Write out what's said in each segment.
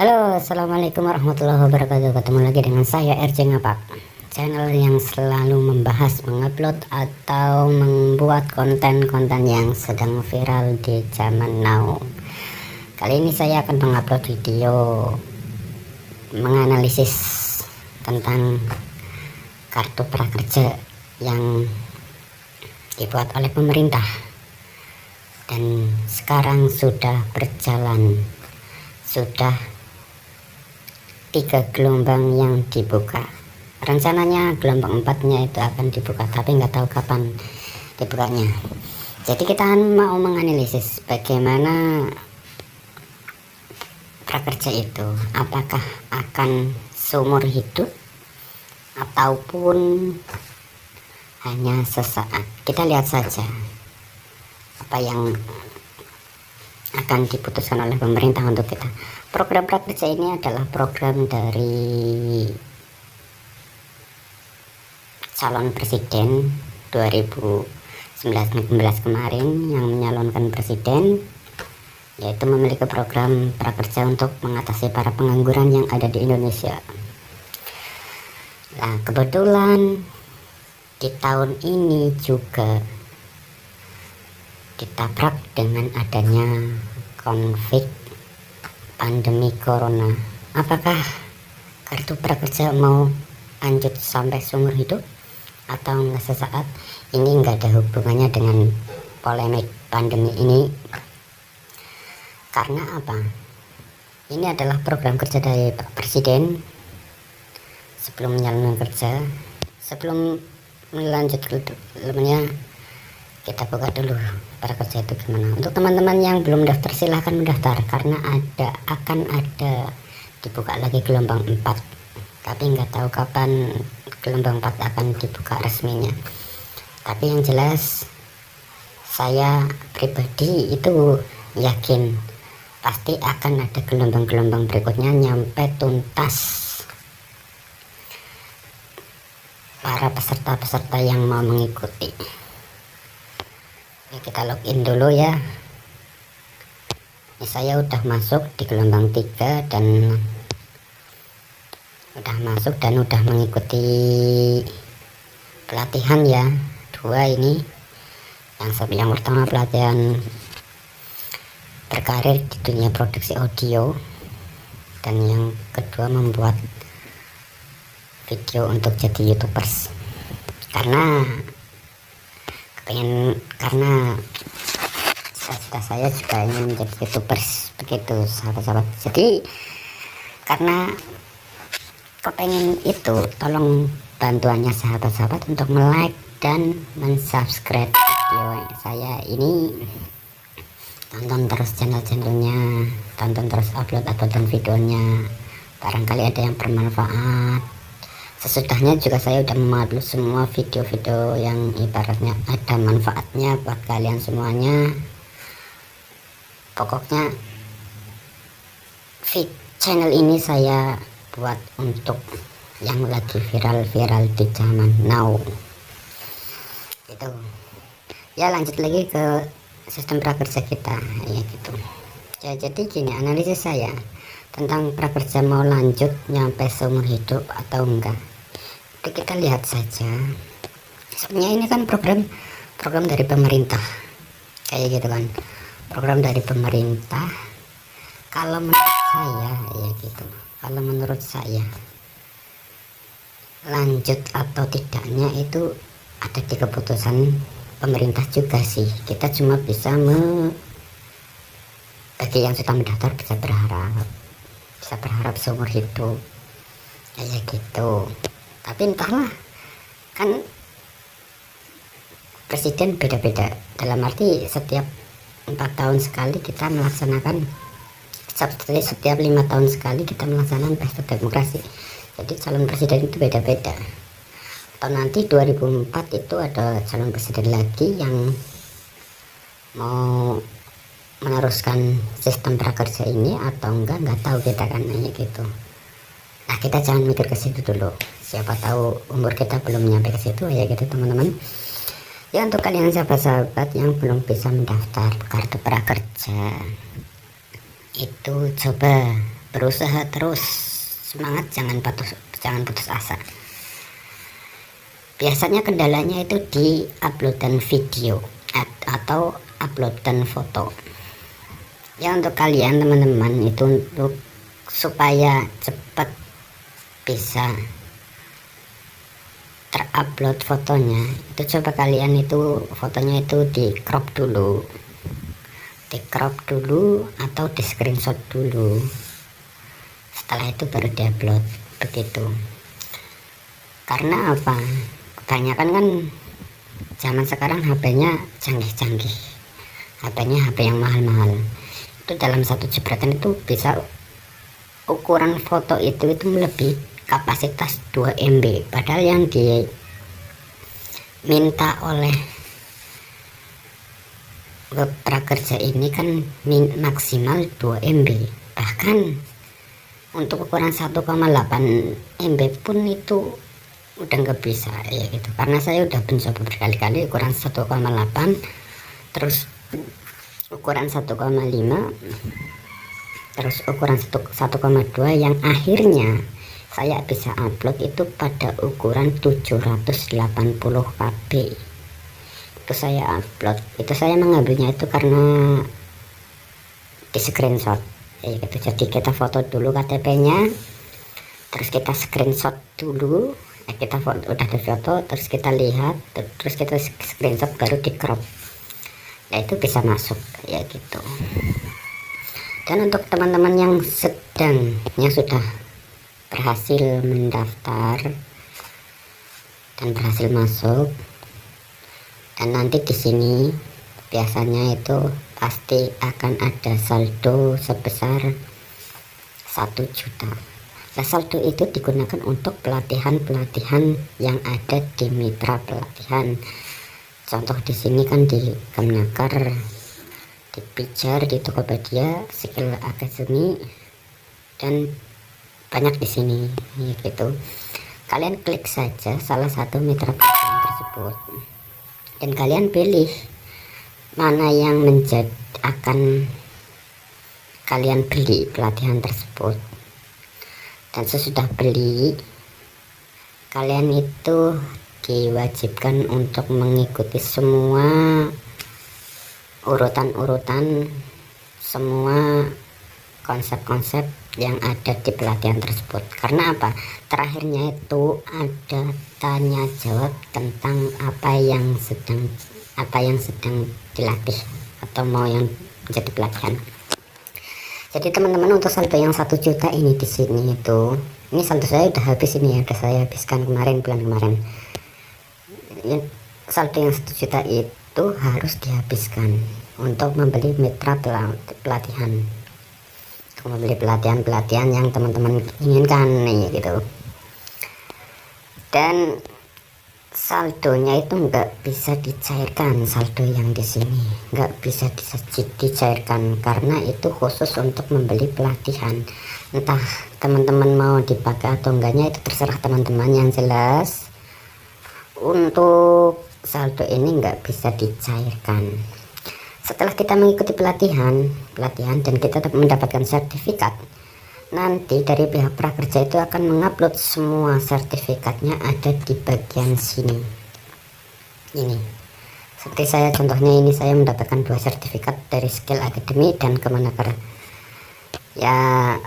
Halo, assalamualaikum warahmatullahi wabarakatuh. Ketemu lagi dengan saya RJ Ngapak, channel yang selalu membahas, mengupload atau membuat konten-konten yang sedang viral di zaman now. Kali ini saya akan mengupload video menganalisis tentang kartu prakerja yang dibuat oleh pemerintah dan sekarang sudah berjalan, sudah 3 gelombang yang dibuka. Rencananya gelombang 4-nya itu akan dibuka, tapi nggak tahu kapan dibukanya. Jadi kita mau menganalisis bagaimana prakerja itu, apakah akan seumur hidup ataupun hanya sesaat. Kita lihat saja apa yang akan diputuskan oleh pemerintah untuk kita. Program prakerja ini adalah program dari calon presiden 2019 kemarin yang menyalonkan presiden, yaitu memiliki program prakerja untuk mengatasi para pengangguran yang ada di Indonesia. Nah, kebetulan di tahun ini juga ditabrak dengan adanya konflik pandemi corona. Apakah kartu prakerja mau lanjut sampai seumur hidup atau enggak sesaat? Ini enggak ada hubungannya dengan polemik pandemi ini. Karena apa? Ini adalah program kerja dari Pak Presiden sebelum menyalurkan kerja. Sebelum melanjutkan kita buka dulu prakerja itu gimana. Untuk teman-teman yang belum daftar, silahkan mendaftar karena akan ada dibuka lagi gelombang 4, tapi nggak tahu kapan gelombang 4 akan dibuka resminya. Tapi yang jelas saya pribadi itu yakin pasti akan ada gelombang-gelombang berikutnya nyampe tuntas para peserta-peserta yang mau mengikuti. Kita login dulu ya. Ini saya udah masuk di gelombang 3 dan udah mengikuti pelatihan ya. 2 ini. Yang pertama pelatihan berkarir di dunia produksi audio, dan yang kedua membuat video untuk jadi YouTubers. Karena saya juga ingin menjadi YouTubers, begitu sahabat-sahabat. Jadi karena kepengen itu, tolong bantuannya sahabat-sahabat untuk like dan mensubscribe video saya ini. Tonton terus channelnya, tonton terus uploadan videonya, barangkali ada yang bermanfaat. Sesudahnya juga saya udah mengupload semua video-video yang ibaratnya ada manfaatnya buat kalian semuanya. Pokoknya channel ini saya buat untuk yang lagi viral-viral di zaman now. Gitu. Ya, lanjut lagi ke sistem prakerja kita ya gitu. Ya, jadi gini analisis saya tentang prakerja mau lanjut nyampe seumur hidup atau enggak. Jadi kita lihat saja. Sebenarnya ini kan program dari pemerintah, kayak gitu kan, program dari pemerintah. Kalau menurut saya ya gitu, kalau menurut saya lanjut atau tidaknya itu ada di keputusan pemerintah juga sih. Kita cuma bisa bagi yang sudah mendaftar bisa berharap seumur hidup kayak gitu. Tapi entahlah, kan presiden beda-beda, dalam arti setiap 4 tahun sekali kita melaksanakan, setiap 5 tahun sekali kita melaksanakan pesta demokrasi. Jadi calon presiden itu beda-beda. Atau nanti 2004 itu ada calon presiden lagi yang mau meneruskan sistem prakerja ini atau nggak tahu kita kan gitu. Nah, kita jangan mikir ke situ dulu. Siapa tahu umur kita belum nyampe ke situ ya gitu teman-teman. Ya, untuk kalian sahabat-sahabat yang belum bisa mendaftar kartu prakerja, itu coba berusaha terus, semangat, jangan putus asa. Biasanya kendalanya itu di uploadan video atau uploadan foto. Ya untuk kalian teman-teman itu untuk supaya cepat bisa terupload fotonya, itu coba kalian itu fotonya itu di crop dulu atau di screenshot dulu, setelah itu baru diupload begitu. Karena apa, kebanyakan kan zaman sekarang HP-nya canggih-canggih, HP-nya HP yang mahal-mahal, itu dalam satu jepretan itu bisa ukuran foto itu melebihi kapasitas 2 MB, padahal yang diminta oleh web prakerja ini kan maksimal 2 MB. Bahkan untuk ukuran 1,8 MB pun itu udah nggak bisa ya gitu, karena saya udah mencoba berkali-kali ukuran 1,8, terus ukuran 1,5, terus ukuran 1,2, yang akhirnya saya bisa upload itu pada ukuran 780 KB. Itu saya upload, itu saya mengambilnya itu karena di screenshot ya gitu. Jadi kita foto dulu KTP-nya, terus kita screenshot dulu, kita foto, udah ada foto, terus kita lihat, terus kita screenshot, baru di crop, ya itu bisa masuk ya gitu. Dan untuk teman-teman yang sudah berhasil mendaftar dan berhasil masuk, dan nanti di sini biasanya itu pasti akan ada saldo sebesar 1 juta. Nah, saldo itu digunakan untuk pelatihan-pelatihan yang ada di mitra pelatihan. Contoh di sini kan di Kemnaker, di Pijar, di Tokopedia, Skill Academy, dan banyak di sini ya gitu. Kalian klik saja salah satu mitra pelatihan tersebut dan kalian pilih mana yang akan kalian beli pelatihan tersebut. Dan sesudah beli, kalian itu diwajibkan untuk mengikuti semua urutan-urutan, semua konsep-konsep yang ada di pelatihan tersebut. Karena apa? Terakhirnya itu ada tanya jawab tentang apa yang sedang dilatih atau mau yang menjadi pelatihan. Jadi teman-teman, untuk saldo yang 1 juta ini di sini itu, ini saldo saya udah habis ini ya, udah saya habiskan bulan kemarin. Saldo yang 1 juta itu harus dihabiskan untuk membeli mitra pelatihan, untuk membeli pelatihan yang teman-teman inginkan nih gitu. Dan saldonya itu nggak bisa dicairkan, saldo yang di sini nggak bisa dicairkan karena itu khusus untuk membeli pelatihan. Entah teman-teman mau dipakai atau enggaknya itu terserah teman-teman, yang jelas untuk saldo ini nggak bisa dicairkan. Setelah kita mengikuti pelatihan dan kita mendapatkan sertifikat, nanti dari pihak prakerja itu akan mengupload semua sertifikatnya ada di bagian sini. Ini seperti saya contohnya, ini saya mendapatkan 2 sertifikat dari Skill Academy dan Kemnaker. Ya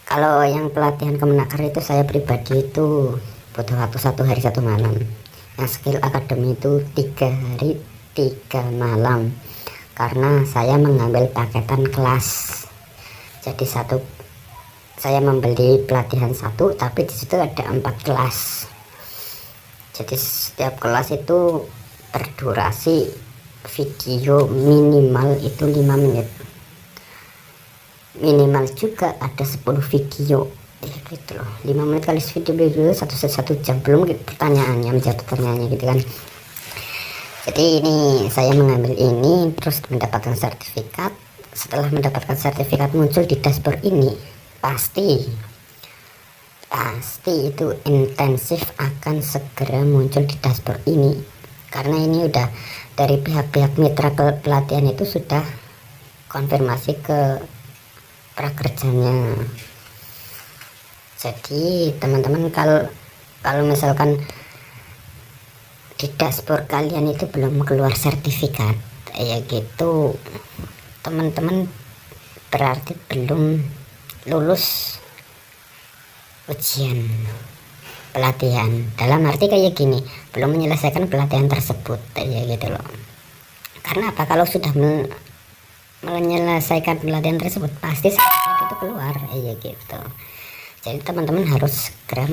kalau yang pelatihan Kemnaker itu saya pribadi itu butuh waktu 1 hari 1 malam. Yang Skill Academy itu 3 hari 3 malam karena saya mengambil paketan kelas. Jadi saya membeli pelatihan 1, tapi di situ ada 4 kelas. Jadi setiap kelas itu berdurasi video minimal itu 5 menit. Minimal juga ada 10 video. Ya gitu loh. 5 menit kali video 1 jam, belum pertanyaannya, menjawab pertanyaannya gitu kan. Jadi ini saya mengambil ini terus mendapatkan sertifikat. Setelah mendapatkan sertifikat muncul di dashboard ini, pasti itu intensif akan segera muncul di dashboard ini, karena ini udah dari pihak-pihak mitra pelatihan itu sudah konfirmasi ke prakerjanya. Jadi teman-teman, kalau misalkan di dashboard kalian itu belum keluar sertifikat ya gitu, teman-teman berarti belum lulus ujian pelatihan. Dalam arti kayak gini, belum menyelesaikan pelatihan tersebut ya gitu loh. Karena apa? Kalau sudah menyelesaikan pelatihan tersebut pasti sertifikat itu keluar ya gitu. Jadi teman-teman harus segera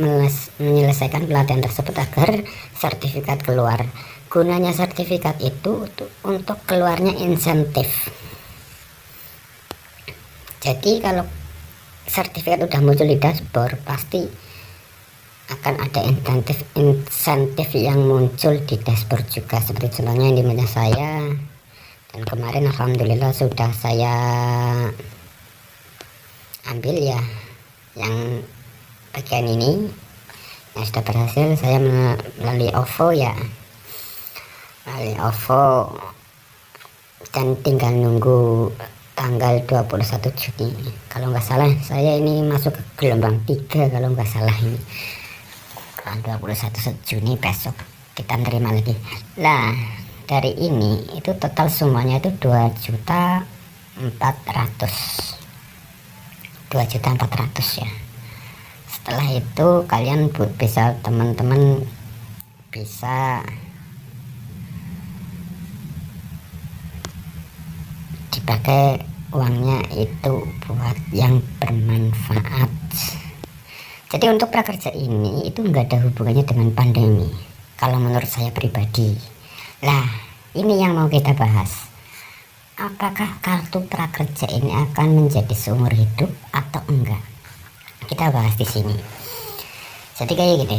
menyelesaikan pelatihan tersebut agar sertifikat keluar. Gunanya sertifikat itu untuk keluarnya insentif. Jadi kalau sertifikat udah muncul di dashboard, pasti akan ada insentif yang muncul di dashboard juga. Seperti contohnya yang di meja saya, dan kemarin alhamdulillah sudah saya ambil ya, yang bagian ini yang sudah berhasil saya melalui OVO ya, melalui OVO, dan tinggal nunggu tanggal 21 Juni kalau nggak salah. Saya ini masuk ke gelombang 3 kalau nggak salah, ini tanggal 21 Juni besok kita terima lagi. Lah dari ini itu total semuanya itu 2.400 ya. Setelah itu kalian bisa, teman-teman bisa dipakai uangnya itu buat yang bermanfaat. Jadi untuk prakerja ini itu nggak ada hubungannya dengan pandemi kalau menurut saya pribadi. Lah ini yang mau kita bahas, apakah kartu prakerja ini akan menjadi seumur hidup atau enggak? Kita bahas di sini. Jadi kayak gini,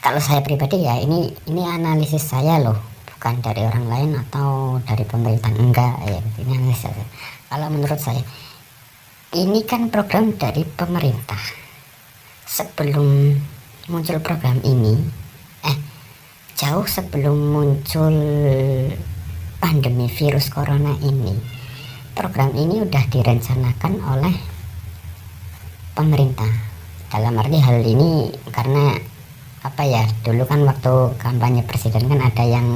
kalau saya pribadi ya, ini analisis saya loh, bukan dari orang lain atau dari pemerintah, enggak ya, ini analisis saya. Kalau menurut saya ini kan program dari pemerintah. Sebelum muncul program ini, jauh sebelum muncul pandemi virus corona ini, program ini udah direncanakan oleh pemerintah. Dalam arti hal ini karena apa ya, dulu kan waktu kampanye presiden kan ada yang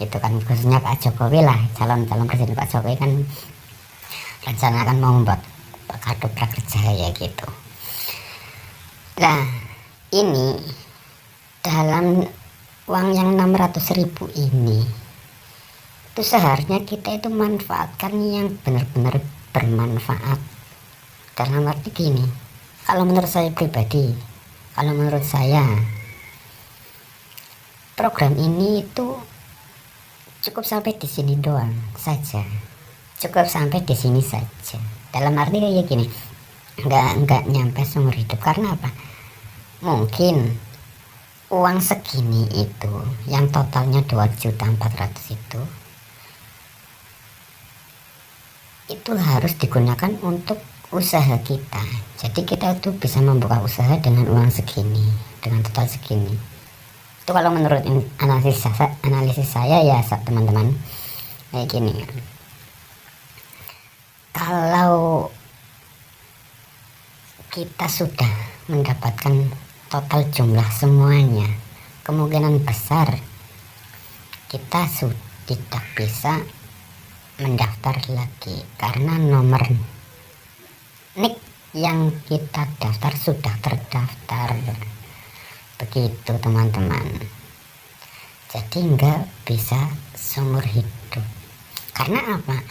itu kan, khususnya Pak Jokowi lah, calon presiden Pak Jokowi kan rencanakan mau membuat kartu prakerja ya gitu. Nah ini dalam uang yang 600.000 ini itu seharusnya kita itu manfaatkan yang benar-benar bermanfaat. Dalam arti gini, kalau menurut saya pribadi, kalau menurut saya program ini itu cukup sampai di sini doang saja, cukup sampai di sini saja. Dalam arti kayak gini, nggak nyampe seumur hidup. Karena apa? Mungkin uang segini itu yang totalnya 2.400.000 itu harus digunakan untuk usaha kita. Jadi kita itu bisa membuka usaha dengan uang segini, dengan total segini. Itu kalau menurut analisis saya ya teman-teman, kayak gini. Kalau kita sudah mendapatkan total jumlah semuanya, kemungkinan besar kita sudah tidak bisa mendaftar lagi karena nomor NIK yang kita daftar sudah terdaftar. Begitu teman-teman. Jadi nggak bisa seumur hidup. Karena apa?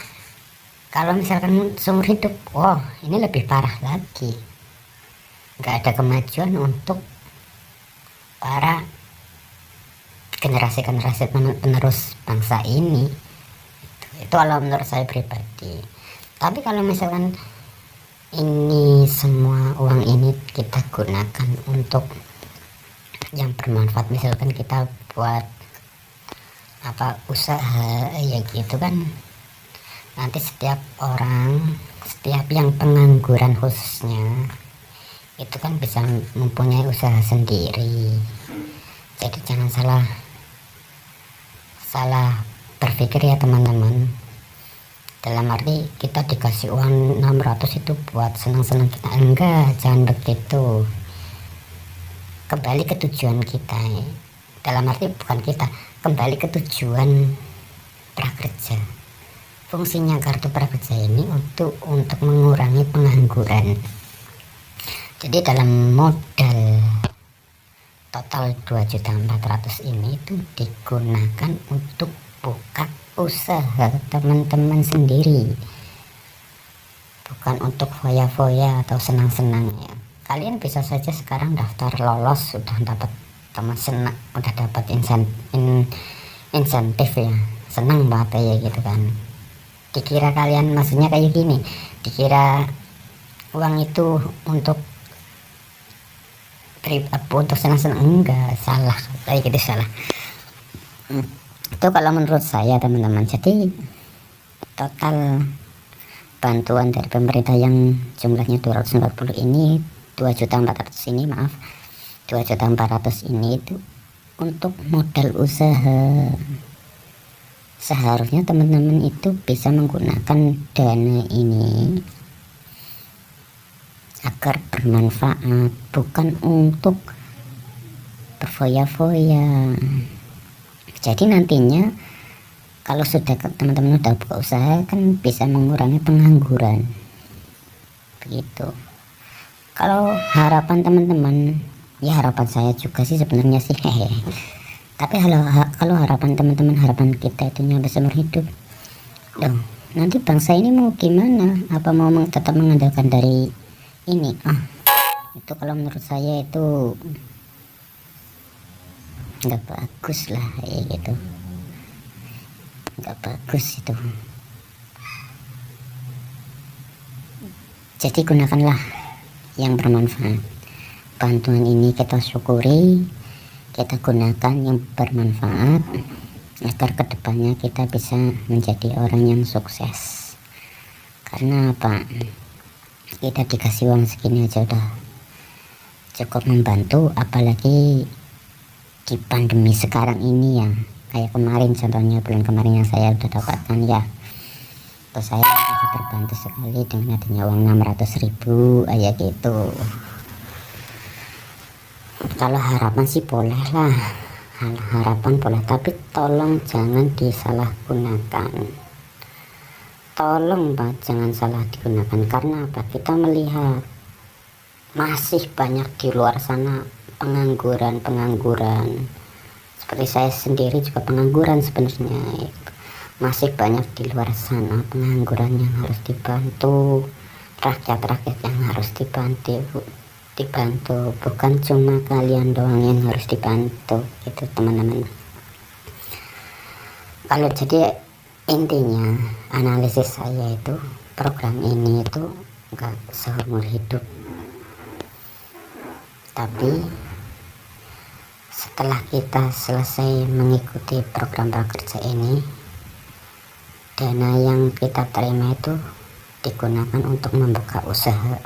Kalau misalkan seumur hidup, ini lebih parah lagi. Nggak ada kemajuan untuk para generasi penerus bangsa ini. Itu kalau menurut saya pribadi. Tapi kalau misalkan ini semua uang ini kita gunakan untuk yang bermanfaat, misalkan kita buat usaha ya gitu kan, nanti setiap yang pengangguran khususnya itu kan bisa mempunyai usaha sendiri. Jadi jangan salah berpikir ya teman-teman. Dalam arti kita dikasih uang 600 itu buat senang-senang kita, enggak, jangan begitu. Kembali ke tujuan kita, dalam arti bukan kita, kembali ke tujuan prakerja. Fungsinya kartu prakerja ini untuk mengurangi pengangguran. Jadi dalam modal total 2.400.000 ini itu digunakan untuk buka usaha teman-teman sendiri, bukan untuk foya-foya atau senang-senang ya. Kalian bisa saja sekarang daftar lolos, sudah dapat teman senang, udah dapat insentif ya, senang banget ya gitu kan. Dikira kalian maksudnya kayak gini, dikira uang itu untuk untuk senang-senang, enggak, salah kayak gitu, salah. Itu kalau menurut saya teman-teman. Jadi total bantuan dari pemerintah yang jumlahnya 240 ini, 2.400 ini, maaf, 2.400 ini itu untuk modal usaha. Seharusnya teman-teman itu bisa menggunakan dana ini agar bermanfaat, bukan untuk berfoya-foya. Jadi nantinya kalau sudah teman-teman udah buka usaha kan bisa mengurangi pengangguran begitu. Kalau harapan teman-teman, ya harapan saya juga sih sebenarnya sih tapi kalau harapan teman-teman, harapan kita itu nyampe seumur hidup dong, nanti bangsa ini mau gimana? Apa mau tetap mengandalkan dari ini? Itu kalau menurut saya itu nggak bagus lah ya gitu, nggak bagus itu. Jadi gunakanlah yang bermanfaat. Bantuan ini kita syukuri, kita gunakan yang bermanfaat agar kedepannya kita bisa menjadi orang yang sukses. Karena apa, kita dikasih uang segini aja udah cukup membantu, apalagi di pandemi sekarang ini ya, kayak kemarin contohnya, bulan kemarin yang saya udah dapatkan ya, terus saya sudah terbantu sekali dengan adanya uang 600.000 ya gitu. Kalau harapan sih boleh lah, harapan boleh, tapi tolong jangan disalahgunakan, tolong Pak, jangan salah digunakan. Karena apa, kita melihat masih banyak di luar sana pengangguran. Seperti saya sendiri juga pengangguran sebenarnya. Masih banyak di luar sana pengangguran yang harus dibantu, rakyat-rakyat yang harus dibantu, bukan cuma kalian doang yang harus dibantu itu teman-teman. Kalau jadi intinya analisis saya itu, program ini itu enggak seumur hidup, tapi setelah kita selesai mengikuti program prakerja ini, dana yang kita terima itu digunakan untuk membuka usaha,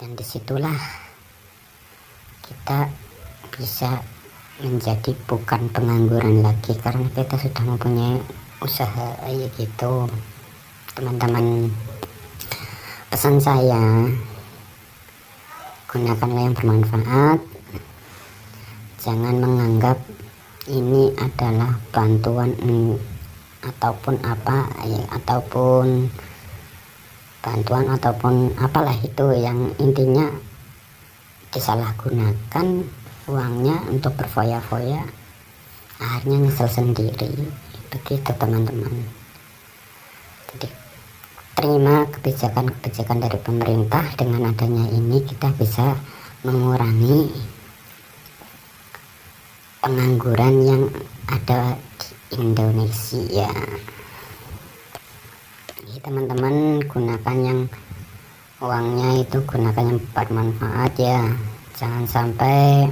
dan disitulah kita bisa menjadi bukan pengangguran lagi, karena kita sudah mempunyai usaha ya gitu teman-teman. Pesan saya, gunakanlah yang bermanfaat, jangan menganggap ini adalah bantuan ataupun apa ya, ataupun bantuan ataupun apalah itu, yang intinya disalahgunakan uangnya untuk berfoya-foya, akhirnya nyesel sendiri begitu teman-teman. Jadi terima kebijakan dari pemerintah, dengan adanya ini kita bisa mengurangi pengangguran yang ada di Indonesia. Jadi teman-teman gunakan yang uangnya itu, gunakan yang bermanfaat ya, jangan sampai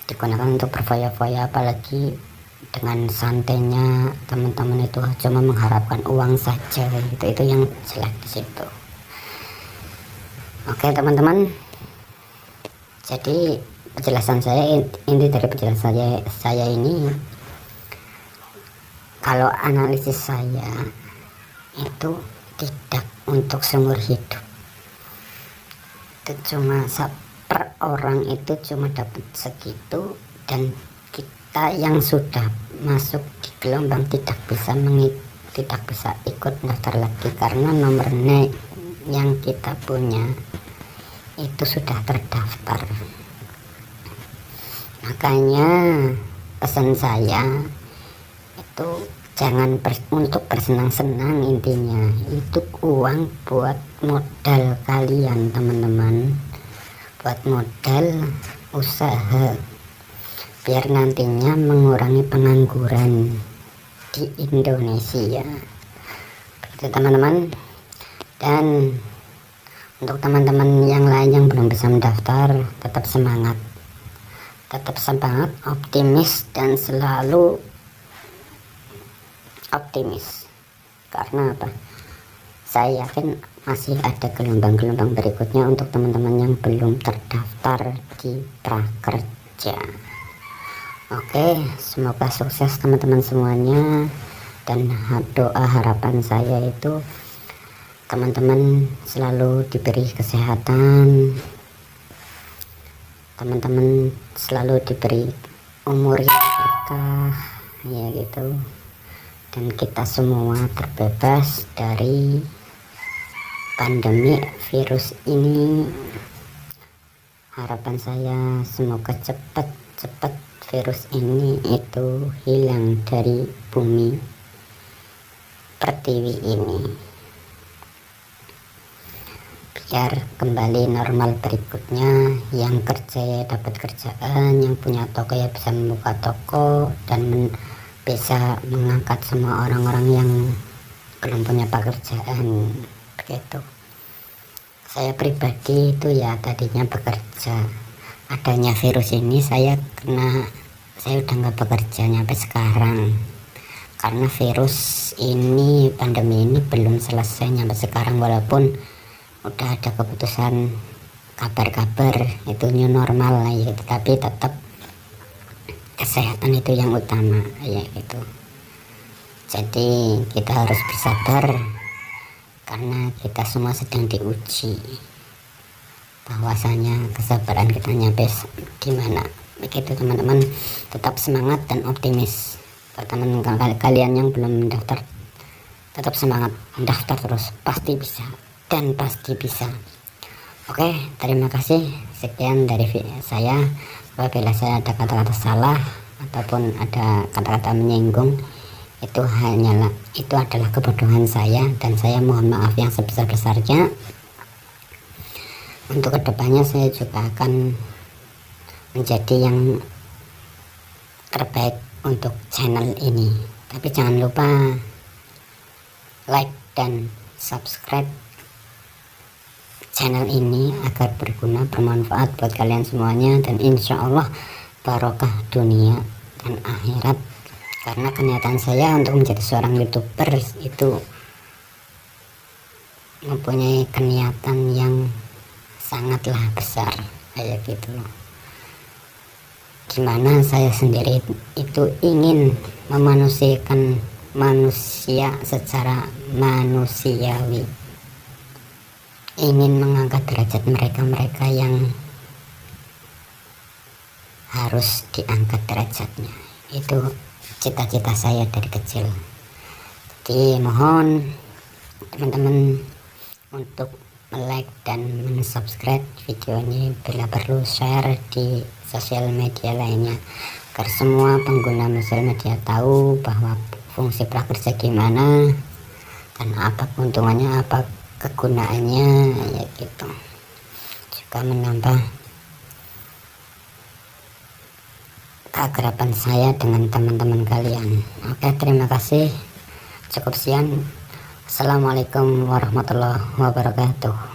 digunakan untuk berfoya-foya, apalagi dengan santainya teman-teman itu cuma mengharapkan uang saja, itu yang jelek di situ. Oke teman-teman, jadi penjelasan saya, inti dari penjelasan saya ini, kalau analisis saya itu tidak untuk seumur hidup, itu cuma per orang itu cuma dapat segitu, dan kita yang sudah masuk di gelombang tidak bisa ikut daftar lagi karena nomornya yang kita punya itu sudah terdaftar. Makanya pesan saya itu jangan untuk bersenang-senang, intinya itu uang buat modal kalian teman-teman, buat modal usaha biar nantinya mengurangi pengangguran di Indonesia, begitu teman-teman. Dan untuk teman-teman yang lain yang belum bisa mendaftar, tetap semangat, optimis, dan selalu optimis. Karena apa? Saya yakin masih ada gelombang-gelombang berikutnya untuk teman-teman yang belum terdaftar di Prakerja. Oke, semoga sukses teman-teman semuanya, dan doa harapan saya itu teman-teman selalu diberi kesehatan, teman-teman selalu diberi umur yang berkah, ya gitu, dan kita semua terbebas dari pandemi virus ini. Harapan saya semoga cepat virus ini itu hilang dari bumi pertiwi ini, biar kembali normal berikutnya. Yang kerja ya dapat kerjaan, yang punya toko ya bisa membuka toko, dan bisa mengangkat semua orang-orang yang belum punya pekerjaan, begitu. Saya pribadi itu ya tadinya bekerja, adanya virus ini saya udah nggak bekerja sampai sekarang, karena virus ini, pandemi ini belum selesai sampai sekarang, walaupun udah ada keputusan kabar-kabar itu new normal lah ya, tapi tetap kesehatan itu yang utama ya gitu. Jadi kita harus bersabar karena kita semua sedang diuji bahwasanya kesabaran kita nyampe gimana, begitu teman-teman. Tetap semangat dan optimis. Buat teman-teman kalian yang belum mendaftar, tetap semangat, mendaftar terus, pasti bisa dan pasti bisa. Oke, terima kasih, sekian dari saya. Apabila saya ada kata-kata salah ataupun ada kata-kata menyinggung, itu adalah kebodohan saya, dan saya mohon maaf yang sebesar-besarnya. Untuk kedepannya saya juga akan menjadi yang terbaik untuk channel ini, tapi jangan lupa like dan subscribe channel ini agar berguna, bermanfaat buat kalian semuanya, dan insya Allah barokah dunia dan akhirat. Karena kenyataan saya untuk menjadi seorang YouTuber itu mempunyai kenyataan yang sangatlah besar kayak gitu loh. Gimana saya sendiri itu ingin memanusiakan manusia secara manusiawi, ingin mengangkat derajat mereka yang harus diangkat derajatnya. Itu cita-cita saya dari kecil. Jadi mohon teman-teman untuk like dan subscribe videonya, bila perlu share di sosial media lainnya, agar semua pengguna sosial media tahu bahwa fungsi prakerja gimana dan apa keuntungannya, apa kegunaannya, ya gitu. Juga menambah keakraban saya dengan teman-teman kalian. Oke, terima kasih. Cukup sekian. Assalamualaikum warahmatullahi wabarakatuh.